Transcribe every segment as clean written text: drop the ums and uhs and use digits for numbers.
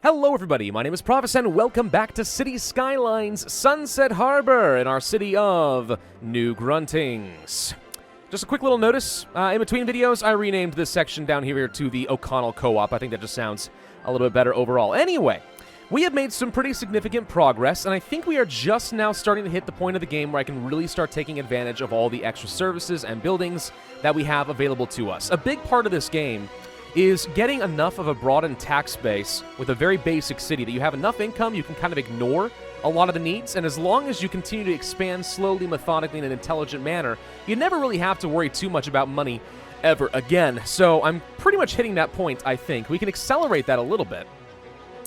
Hello everybody, my name is Pravus and welcome back to City Skylines Sunset Harbor in our city of New Gruntings. Just a quick little notice, in between videos I renamed this section down here to the O'Connell Co-op. I think that just sounds a little bit better overall. Anyway, we have made some pretty significant progress, and I think we are just now starting to hit the point of the game where I can really start taking advantage of all the extra services and buildings that we have available to us. A big part of this game is getting enough of a broadened tax base with a very basic city that you have enough income, you can kind of ignore a lot of the needs, and as long as you continue to expand slowly, methodically, in an intelligent manner, you never really have to worry too much about money ever again. So I'm pretty much hitting that point, I think. We can accelerate that a little bit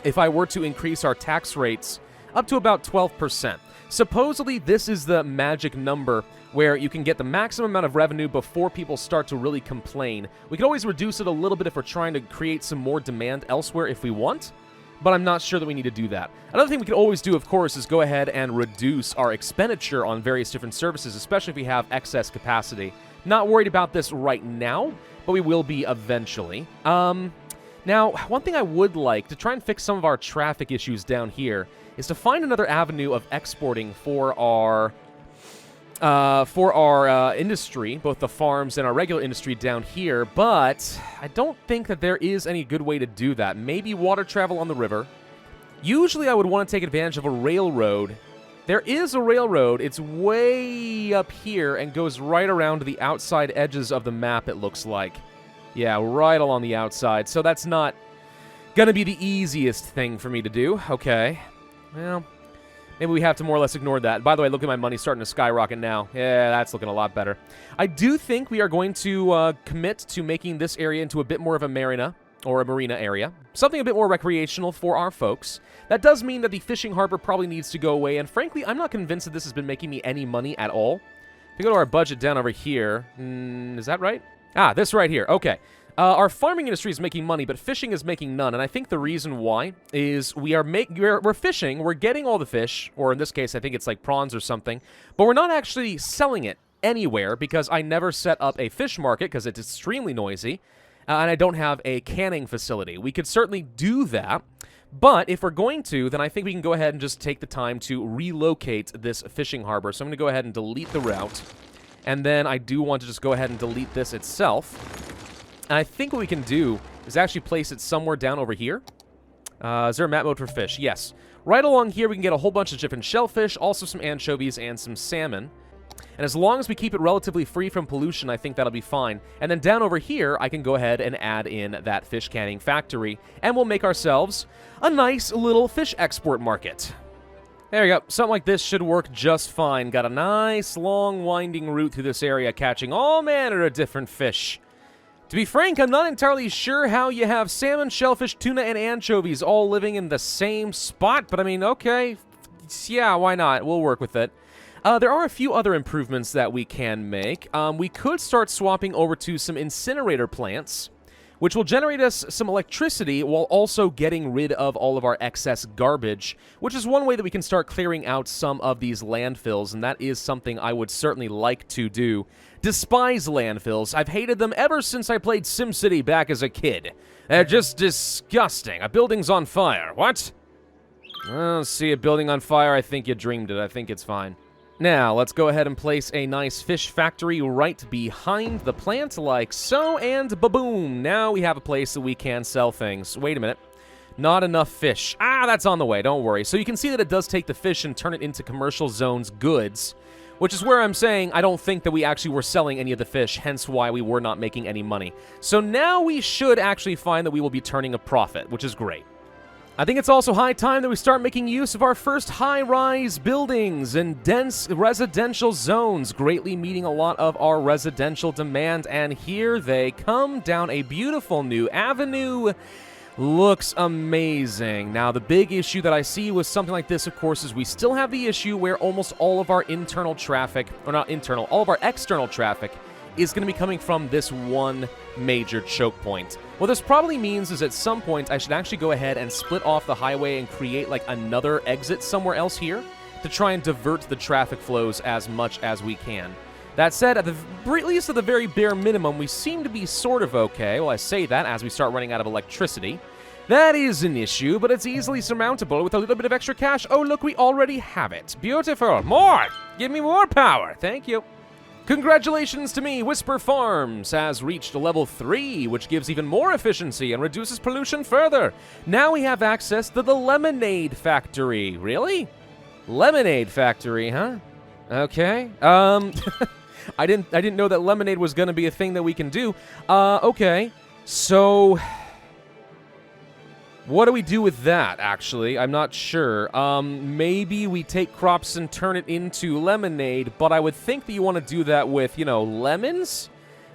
if I were to increase our tax rates up to about 12%. Supposedly, this is the magic number where you can get the maximum amount of revenue before people start to really complain. We can always reduce it a little bit if we're trying to create some more demand elsewhere if we want, but I'm not sure that we need to do that. Another thing we can always do, of course, is go ahead and reduce our expenditure on various different services, especially if we have excess capacity. Not worried about this right now, but we will be eventually. Now, one thing I would like to try and fix some of our traffic issues down here is to find another avenue of exporting for our industry, both the farms and our regular industry down here, but I don't think that there is any good way to do that. Maybe water travel on the river. Usually I would want to take advantage of a railroad. There is a railroad. It's way up here and goes right around the outside edges of the map, it looks like. Yeah, right along the outside. So that's not going to be the easiest thing for me to do. Okay. Well, maybe we have to more or less ignore that. By the way, look at my money starting to skyrocket now. Yeah, that's looking a lot better. I do think we are going to commit to making this area into a bit more of a marina, or a marina area. Something a bit more recreational for our folks. That does mean that the fishing harbor probably needs to go away, and frankly, I'm not convinced that this has been making me any money at all. If we go to our budget down over here, is that right? Ah, this right here. Okay. Our farming industry is making money, but fishing is making none, and I think the reason why is we're fishing, we're getting all the fish, or in this case, I think it's like prawns or something, but we're not actually selling it anywhere because I never set up a fish market because it's extremely noisy, and I don't have a canning facility. We could certainly do that, but if we're going to, then I think we can go ahead and just take the time to relocate this fishing harbor. So I'm going to go ahead and delete the route, and then I do want to just go ahead and delete this itself. And I think what we can do is actually place it somewhere down over here. Is there a map mode for fish? Yes. Right along here, we can get a whole bunch of different shellfish, also some anchovies and some salmon. And as long as we keep it relatively free from pollution, I think that'll be fine. And then down over here, I can go ahead and add in that fish canning factory, and we'll make ourselves a nice little fish export market. There you go. Something like this should work just fine. Got a nice, long, winding route through this area, catching all manner of different fish. To be frank, I'm not entirely sure how you have salmon, shellfish, tuna, and anchovies all living in the same spot, but I mean, okay, yeah, why not? We'll work with it. There are a few other improvements that we can make. We could start swapping over to some incinerator plants, which will generate us some electricity while also getting rid of all of our excess garbage, which is one way that we can start clearing out some of these landfills, and that is something I would certainly like to do. Despise landfills. I've hated them ever since I played SimCity back as a kid. They're just disgusting. A building's on fire. What? See a building on fire. I think you dreamed it. I think it's fine. Now, let's go ahead and place a nice fish factory right behind the plant, like so, and ba-boom! Now we have a place that we can sell things. Wait a minute. Not enough fish. Ah, that's on the way, don't worry. So you can see that it does take the fish and turn it into commercial zones goods, which is where I'm saying I don't think that we actually were selling any of the fish, hence why we were not making any money. So now we should actually find that we will be turning a profit, which is great. I think it's also high time that we start making use of our first high-rise buildings and dense residential zones, greatly meeting a lot of our residential demand, and here they come down a beautiful new avenue. Looks amazing. Now, the big issue that I see with something like this, of course, is we still have the issue where almost all of our internal traffic, or not internal, all of our external traffic is going to be coming from this one major choke point. What this probably means is at some point I should actually go ahead and split off the highway and create like another exit somewhere else here to try and divert the traffic flows as much as we can. That said, at least at the very bare minimum, we seem to be sort of okay. Well, I say that as we start running out of electricity. That is an issue, but it's easily surmountable with a little bit of extra cash. Oh, look, we already have it. Beautiful. More! Give me more power. Thank you. Congratulations to me, Whisper Farms has reached level 3, which gives even more efficiency and reduces pollution further. Now we have access to the Lemonade Factory. Really? Lemonade Factory, huh? Okay. I didn't know that lemonade was going to be a thing that we can do. Okay. So what do we do with that, actually? I'm not sure. Maybe we take crops and turn it into lemonade, but I would think that you want to do that with, you know, lemons?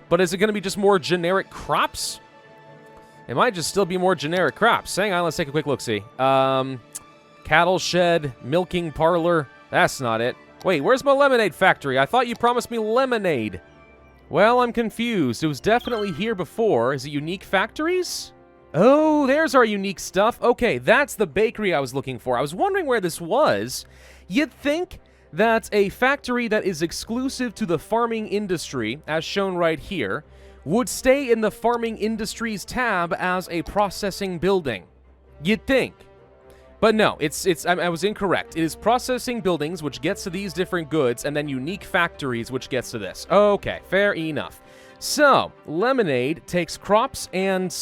But is it going to be just more generic crops? It might just still be more generic crops. Hang on, let's take a quick look-see. Cattle shed, milking parlor. That's not it. Wait, where's my lemonade factory? I thought you promised me lemonade. Well, I'm confused. It was definitely here before. Is it unique factories? Oh, there's our unique stuff. Okay, that's the bakery I was looking for. I was wondering where this was. You'd think that a factory that is exclusive to the farming industry, as shown right here, would stay in the farming industries tab as a processing building. You'd think. But no, I was incorrect. It is processing buildings, which gets to these different goods, and then unique factories, which gets to this. Okay, fair enough. So, lemonade takes crops and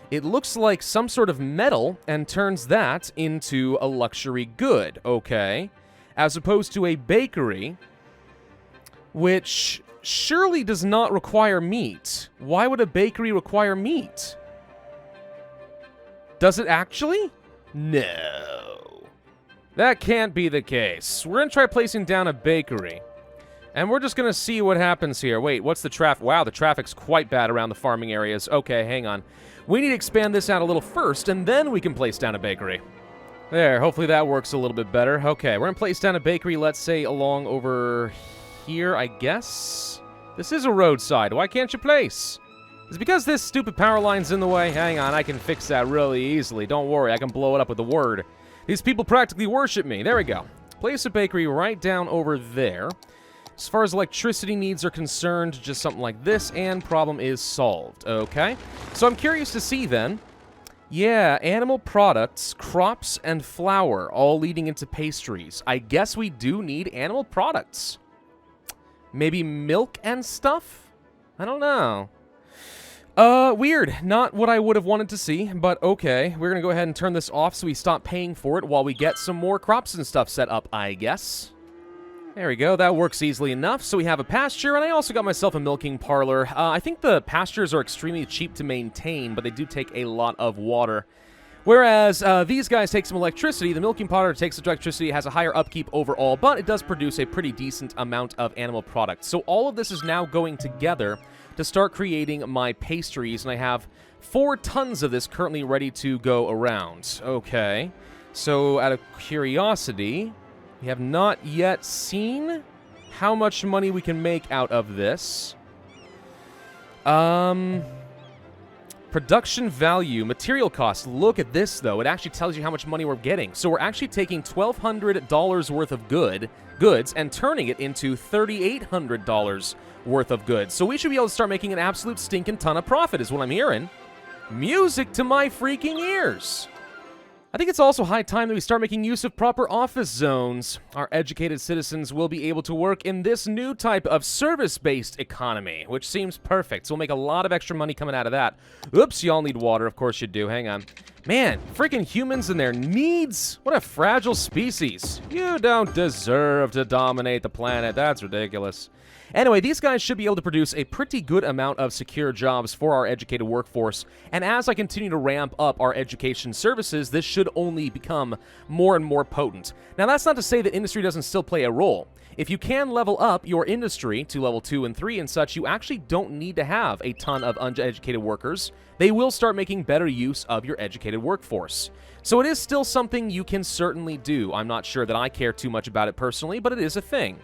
it looks like some sort of metal and turns that into a luxury good, okay? As opposed to a bakery, which surely does not require meat. Why would a bakery require meat? Does it actually? No. That can't be the case. We're going to try placing down a bakery. And we're just going to see what happens here. Wait, what's the traffic? Wow, the traffic's quite bad around the farming areas. Okay, hang on. We need to expand this out a little first, and then we can place down a bakery. There, hopefully that works a little bit better. Okay, we're going to place down a bakery, let's say, along over here, I guess? This is a roadside. Why can't you place? Is it because this stupid power line's in the way? Hang on, I can fix that really easily. Don't worry, I can blow it up with a word. These people practically worship me. There we go. Place a bakery right down over there. As far as electricity needs are concerned, just something like this, and problem is solved, okay? So I'm curious to see, then. Yeah, animal products, crops, and flour, all leading into pastries. I guess we do need animal products. Maybe milk and stuff? I don't know. Weird. Not what I would have wanted to see, but okay. We're gonna go ahead and turn this off so we stop paying for it while we get some more crops and stuff set up, I guess. There we go, that works easily enough. So we have a pasture, and I also got myself a milking parlor. I think the pastures are extremely cheap to maintain, but they do take a lot of water. Whereas these guys take some electricity. The milking parlor takes electricity, has a higher upkeep overall, but it does produce a pretty decent amount of animal products. So all of this is now going together to start creating my pastries, and I have 4 tons of this currently ready to go around. Okay, so out of curiosity, we have not yet seen how much money we can make out of this. Production value, material cost. Look at this, though. It actually tells you how much money we're getting. So we're actually taking $1,200 worth of goods and turning it into $3,800 worth of goods. So we should be able to start making an absolute stinking ton of profit, is what I'm hearing. Music to my freaking ears. I think it's also high time that we start making use of proper office zones. Our educated citizens will be able to work in this new type of service-based economy, which seems perfect. So we'll make a lot of extra money coming out of that. Oops, y'all need water. Of course you do. Hang on. Man, freaking humans and their needs. What a fragile species. You don't deserve to dominate the planet. That's ridiculous. Anyway, these guys should be able to produce a pretty good amount of secure jobs for our educated workforce, and as I continue to ramp up our education services, this should only become more and more potent. Now, that's not to say that industry doesn't still play a role. If you can level up your industry to level 2 and 3 and such, you actually don't need to have a ton of uneducated workers. They will start making better use of your educated workforce. So it is still something you can certainly do. I'm not sure that I care too much about it personally, but it is a thing.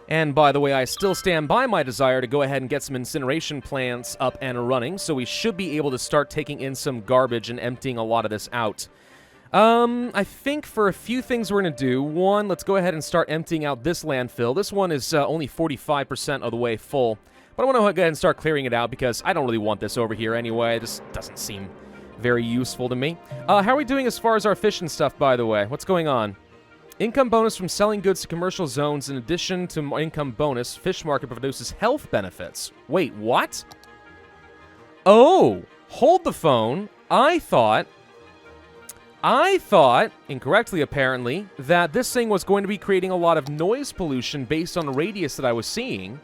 And by the way, I still stand by my desire to go ahead and get some incineration plants up and running, so we should be able to start taking in some garbage and emptying a lot of this out. I think for a few things we're going to do, one, let's go ahead and start emptying out this landfill. This one is only 45% of the way full, but I want to go ahead and start clearing it out because I don't really want this over here anyway. This doesn't seem Very useful to me. How are we doing as far as our fish and stuff, by the way? What's going on? Income bonus from selling goods to commercial zones. In addition to income bonus, fish market produces health benefits. Wait, what? Oh, hold the phone. I thought, incorrectly apparently, that this thing was going to be creating a lot of noise pollution based on the radius that I was seeing.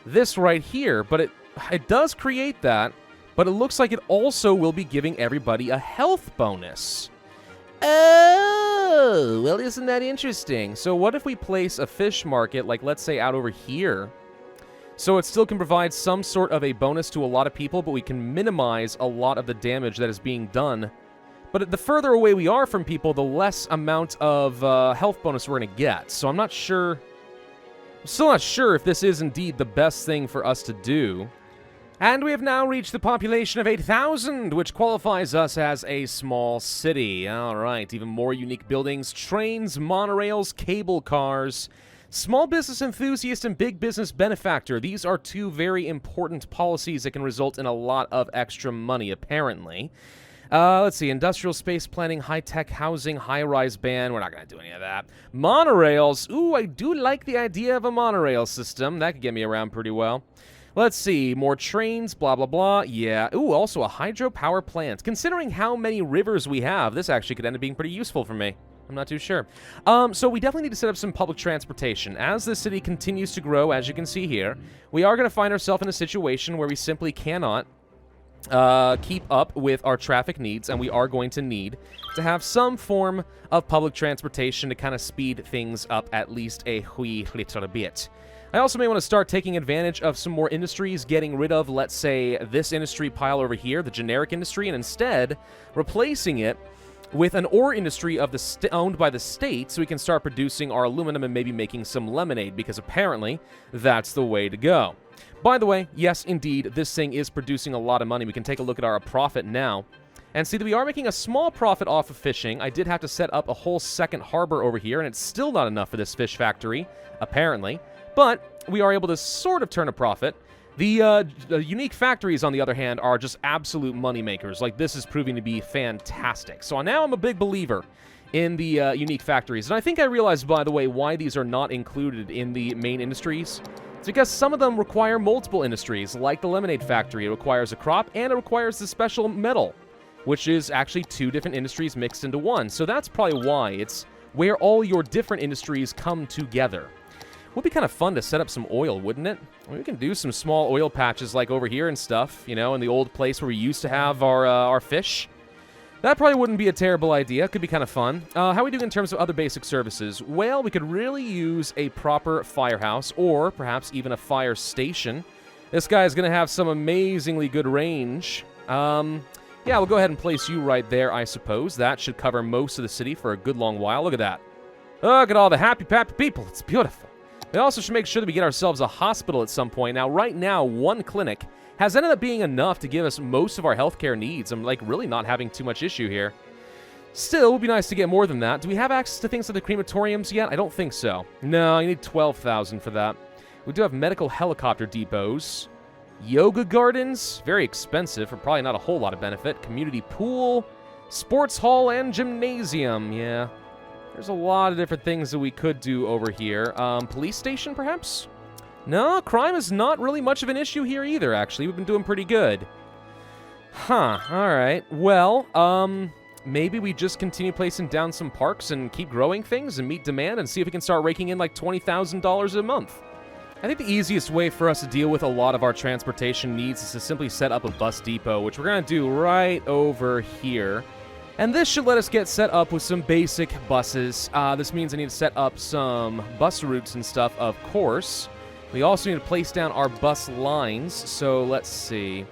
This right here, but it does create that, but it looks like it also will be giving everybody a health bonus. Oh, well, isn't that interesting? So what if we place a fish market, like, let's say, out over here? So it still can provide some sort of a bonus to a lot of people, but we can minimize a lot of the damage that is being done. But the further away we are from people, the less amount of health bonus we're going to get. So I'm not sure... I'm still not sure if this is indeed the best thing for us to do. And we have now reached the population of 8,000, which qualifies us as a small city. All right, even more unique buildings, trains, monorails, cable cars, small business enthusiast, and big business benefactor. These are two very important policies that can result in a lot of extra money, apparently. Let's see, industrial space planning, high-tech housing, high-rise ban. We're not going to do any of that. Monorails. Ooh, I do like the idea of a monorail system. That could get me around pretty well. Let's see, more trains, blah, blah, blah. Yeah. Ooh, also a hydropower plant. Considering how many rivers we have, this actually could end up being pretty useful for me. I'm not too sure. So we definitely need to set up some public transportation. As the city continues to grow, as you can see here, we are going to find ourselves in a situation where we simply cannot keep up with our traffic needs, and we are going to need to have some form of public transportation to kind of speed things up at least a wee little bit. I also may want to start taking advantage of some more industries, getting rid of, let's say, this industry pile over here, the generic industry, and instead replacing it with an ore industry of owned by the state, so we can start producing our aluminum and maybe making some lemonade, because apparently that's the way to go. By the way, yes, indeed, this thing is producing a lot of money. We can take a look at our profit now and see that we are making a small profit off of fishing. I did have to set up a whole second harbor over here, and it's still not enough for this fish factory, apparently. But we are able to sort of turn a profit. The unique factories, on the other hand, are just absolute moneymakers. Like, this is proving to be fantastic. So now I'm a big believer in the unique factories. And I think I realized, by the way, why these are not included in the main industries. It's because some of them require multiple industries, like the lemonade factory. It requires a crop, and it requires the special metal, which is actually two different industries mixed into one. So that's probably why. It's where all your different industries come together. Would be kind of fun to set up some oil, wouldn't it? I mean, we can do some small oil patches like over here and stuff, you know, in the old place where we used to have our fish. That probably wouldn't be a terrible idea. Could be kind of fun. How are we doing in terms of other basic services? Well, we could really use a proper firehouse, or perhaps even a fire station. This guy is going to have some amazingly good range. Yeah, we'll go ahead and place you right there, I suppose. That should cover most of the city for a good long while. Look at that. Look at all the happy people. It's beautiful. We also should make sure that we get ourselves a hospital at some point. Now, right now, one clinic has ended up being enough to give us most of our healthcare needs. I'm, like, really not having too much issue here. Still, it would be nice to get more than that. Do we have access to things like the crematoriums yet? I don't think so. No, you need 12,000 for that. We do have medical helicopter depots. Yoga gardens, very expensive for probably not a whole lot of benefit. Community pool, sports hall, and gymnasium. Yeah. There's a lot of different things that we could do over here. Police station, perhaps? No, crime is not really much of an issue here either, actually. We've been doing pretty good. Huh, alright. Well, maybe we just continue placing down some parks and keep growing things and meet demand and see if we can start raking in like $20,000 a month. I think the easiest way for us to deal with a lot of our transportation needs is to simply set up a bus depot, which we're going to do right over here. And this should let us get set up with some basic buses. This means I need to set up some bus routes and stuff, of course. We also need to place down our bus lines. So let's see.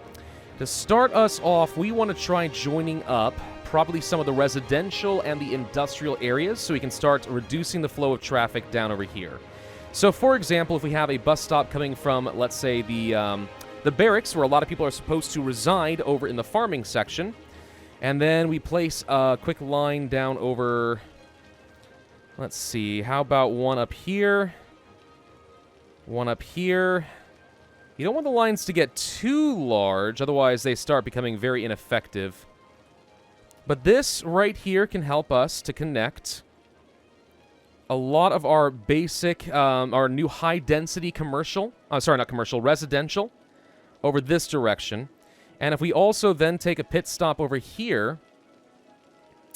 To start us off, we want to try joining up probably some of the residential and the industrial areas so we can start reducing the flow of traffic down over here. So for example, if we have a bus stop coming from, let's say, the barracks where a lot of people are supposed to reside over in the farming section, and then we place a quick line down over, let's see, how about one up here, one up here, You don't want the lines to get too large, otherwise they start becoming very ineffective. But this right here can help us to connect a lot of our basic, our new high-density commercial, sorry, not commercial, residential, over this direction. And if we also then take a pit stop over here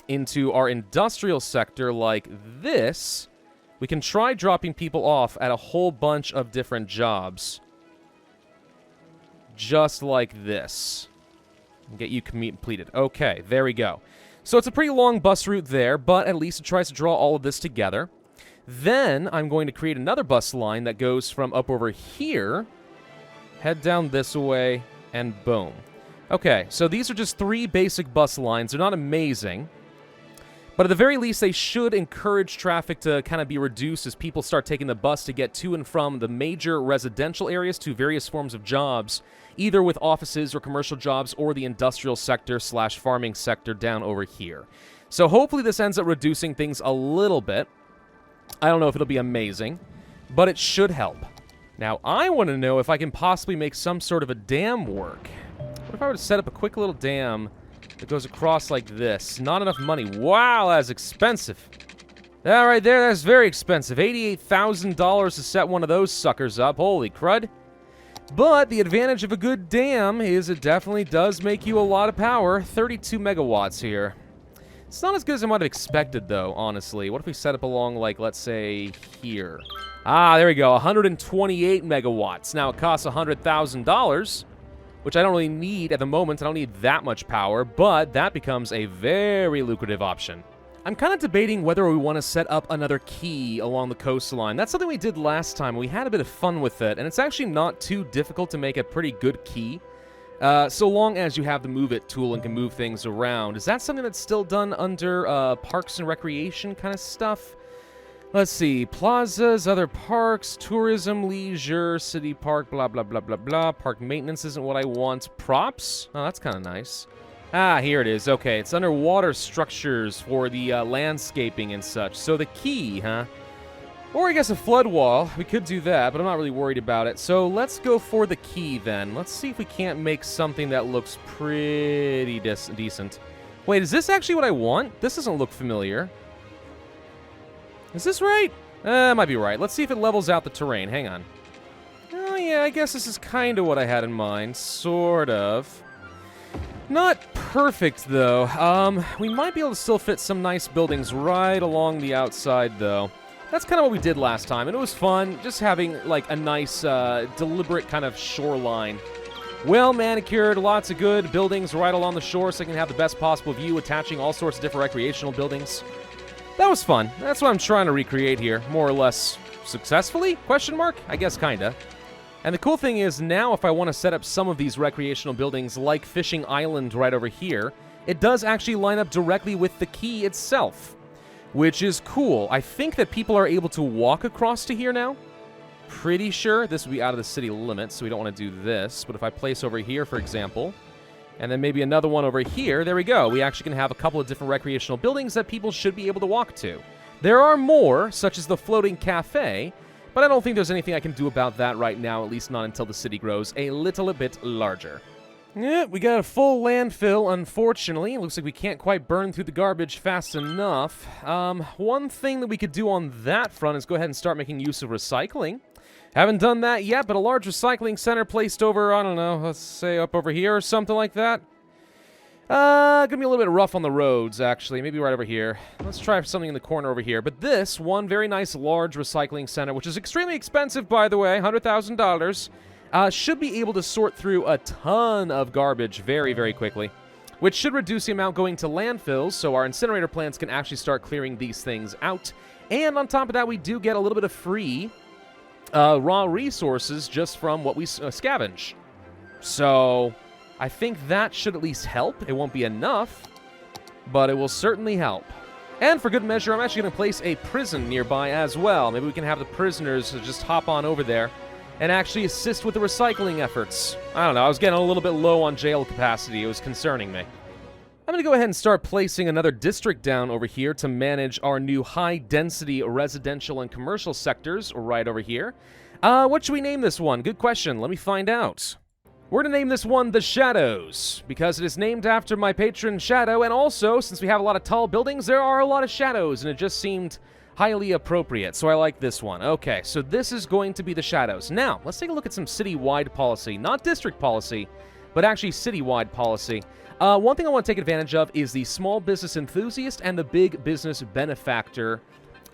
into our industrial sector like this, we can try dropping people off at a whole bunch of different jobs. Just like this. Get you completed. Okay, there we go. So it's a pretty long bus route there, but at least it tries to draw all of this together. Then I'm going to create another bus line that goes from up over here, head down this way, and boom. Okay, so these are just 3 basic bus lines. They're not amazing, but at the very least, they should encourage traffic to kind of be reduced as people start taking the bus to get to and from the major residential areas to various forms of jobs, either with offices or commercial jobs or the industrial sector / farming sector down over here. So hopefully this ends up reducing things a little bit. I don't know if it'll be amazing, but it should help. Now, I want to know if I can possibly make some sort of a dam work. What if I were to set up a quick little dam that goes across like this? Not enough money. Wow, that's expensive. That right there, that's very expensive. $88,000 to set one of those suckers up. Holy crud. But the advantage of a good dam is it definitely does make you a lot of power. 32 megawatts here. It's not as good as I might have expected, though, honestly. What if we set up along, like, let's say, here? Ah, there we go, 128 megawatts. Now, it costs $100,000, which I don't really need at the moment. I don't need that much power, but that becomes a very lucrative option. I'm kind of debating whether we want to set up another quay along the coastline. That's something we did last time. We had a bit of fun with it, and it's actually not too difficult to make a pretty good quay. So long as you have the Move It tool and can move things around. Is that something that's still done under Parks and Recreation kind of stuff? Let's see. Plazas, other parks, tourism, leisure, city park, blah, blah, blah, blah, blah. Park maintenance isn't what I want. Props? Oh, that's kind of nice. Ah, here it is. Okay, it's under water structures for the landscaping and such. So the quay, huh? Or I guess a flood wall. We could do that, but I'm not really worried about it. So let's go for the quay then. Let's see if we can't make something that looks pretty decent. Wait, is this actually what I want? This doesn't look familiar. Is this right? Might be right. Let's see if it levels out the terrain. Hang on. Oh yeah, I guess this is kind of what I had in mind. Sort of. Not perfect, though. We might be able to still fit some nice buildings right along the outside, though. That's kind of what we did last time, and it was fun, just having, like, a nice, deliberate kind of shoreline. Well manicured, lots of good buildings right along the shore so I can have the best possible view, attaching all sorts of different recreational buildings. That was fun. That's what I'm trying to recreate here, more or less successfully? Question mark? I guess kinda. And the cool thing is, now if I want to set up some of these recreational buildings, like Fishing Island right over here, it does actually line up directly with the quay itself, which is cool. I think that people are able to walk across to here now. Pretty sure this will be out of the city limits, so we don't want to do this. But if I place over here, for example, and then maybe another one over here, there we go. We actually can have a couple of different recreational buildings that people should be able to walk to. There are more, such as the floating cafe, but I don't think there's anything I can do about that right now, at least not until the city grows a little bit larger. Yeah, we got a full landfill, unfortunately. It looks like we can't quite burn through the garbage fast enough. One thing that we could do on that front is go ahead and start making use of recycling. Haven't done that yet, but a large recycling center placed over, I don't know, let's say up over here or something like that. Gonna be a little bit rough on the roads, actually. Maybe right over here. Let's try something in the corner over here. But this one very nice large recycling center, which is extremely expensive, by the way, $100,000, should be able to sort through a ton of garbage very, very quickly, which should reduce the amount going to landfills, so our incinerator plants can actually start clearing these things out. And on top of that, we do get a little bit of free raw resources just from what we scavenge. So I think that should at least help. It won't be enough, but it will certainly help. And for good measure, I'm actually going to place a prison nearby as well. Maybe we can have the prisoners just hop on over there and actually assist with the recycling efforts. I don't know, I was getting a little bit low on jail capacity. It was concerning me. I'm going to go ahead and start placing another district down over here to manage our new high-density residential and commercial sectors right over here. What should we name this one? Good question. Let me find out. We're going to name this one The Shadows, because it is named after my patron Shadow, and also, since we have a lot of tall buildings, there are a lot of shadows, and it just seemed highly appropriate, so I like this one. Okay, so this is going to be The Shadows. Now, let's take a look at some city-wide policy. Not district policy, but actually city-wide policy. One thing I want to take advantage of is the small business enthusiast and the big business benefactor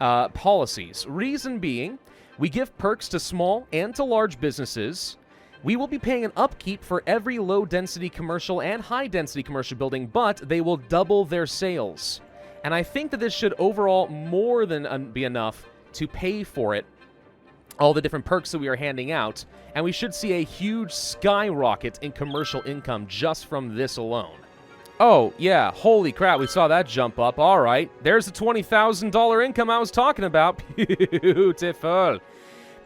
policies. Reason being, we give perks to small and to large businesses. We will be paying an upkeep for every low-density commercial and high-density commercial building, but they will double their sales. And I think that this should overall more than be enough to pay for it, all the different perks that we are handing out, and we should see a huge skyrocket in commercial income just from this alone. Oh, yeah, holy crap, we saw that jump up. All right, there's the $20,000 income I was talking about. Beautiful.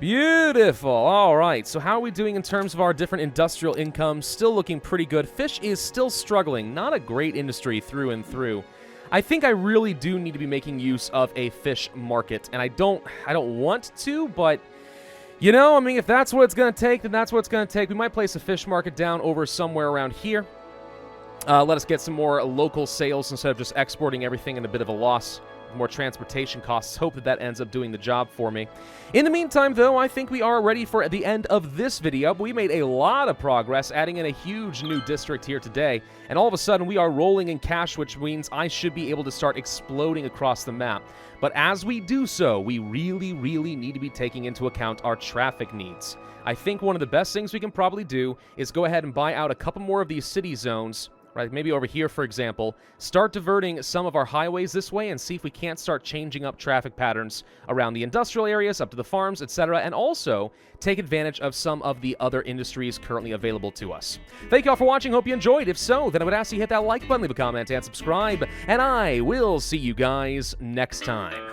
Beautiful. All right, so how are we doing in terms of our different industrial incomes? Still looking pretty good. Fish is still struggling. Not a great industry through and through. I think I really do need to be making use of a fish market, and I don't want to, but you know, I mean, if that's what it's going to take, then that's what it's going to take. We might place a fish market down over somewhere around here. Let us get some more local sales instead of just exporting everything in a bit of a loss. More transportation costs. Hope that that ends up doing the job for me. In the meantime, though, I think we are ready for the end of this video. We made a lot of progress, adding in a huge new district here today, and all of a sudden we are rolling in cash, which means I should be able to start exploding across the map. But as we do so, we really, really need to be taking into account our traffic needs. I think one of the best things we can probably do is go ahead and buy out a couple more of these city zones. Right, maybe over here, for example, start diverting some of our highways this way and see if we can't start changing up traffic patterns around the industrial areas, up to the farms, etc., and also take advantage of some of the other industries currently available to us. Thank you all for watching. Hope you enjoyed. If so, then I would ask you to hit that like button, leave a comment, and subscribe, and I will see you guys next time.